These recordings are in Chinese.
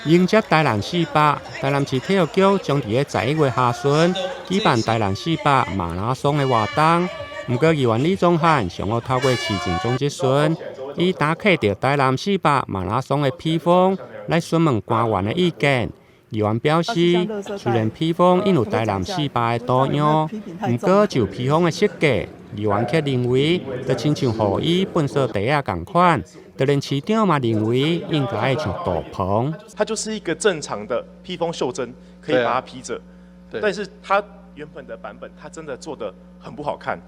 迎接台南400，台南市体育局将伫个11月下旬举办台南400马拉松的活动。不过，议员李宗翰想要透过市政总质询，以打开着台南400马拉松的披风来询问官员的意见。议员表示，虽然披风印有台南400的图样，不过就披风的设计，议员却认为，就亲像雨衣本色地啊同款。就连市长嘛认为应该像斗篷，它就是一个正常的披风袖珍，可以把它披着。但是它原本的版本，它真的做得很不好看。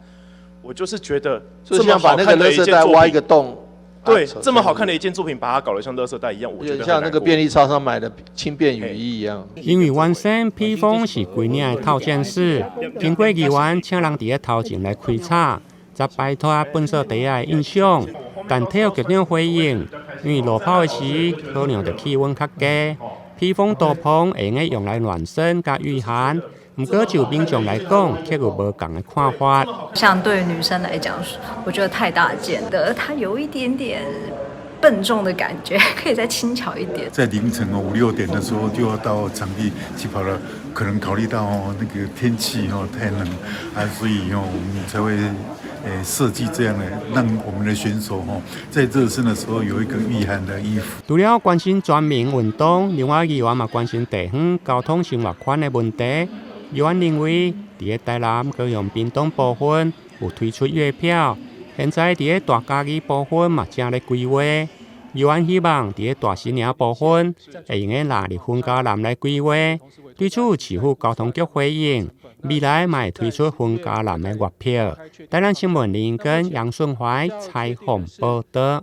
我就是觉得这么好看的一件作品，挖一个洞，对，这么好看的一件作品，把它搞得像垃圾袋一样，我觉得像那个便利超商买的轻便雨衣一样。因为原先披风是规领的套件式，经过议员请人伫个头前来开叉，才摆脱本色地的印象。但体育局长回应，因为落跑的时可能着气温较低，披风斗篷会用来暖身加御寒。不过就民众来讲，却有无同的看法。像对于女生来讲，我觉得太大件的，它有一点点笨重的感觉，可以再轻巧一点。在凌晨5、6点的时候就要到场地起跑了，可能考虑到那个天气太冷啊，所以我们才会设计这样的，让我们的选手在热身的时候有一个御寒的衣服。除了关心全民运动，另外议员嘛关心地方交通生活圈的问题。议员认为，伫个台南高雄屏东部分有推出月票，现在伫个大嘉义部分嘛正咧规划。议员希望伫个大新营部分会用个纳入分嘉南来规划。对此，市府交通局回应，未来嘛会推出分嘉南的月票。台南新闻林跟杨顺怀采访报道。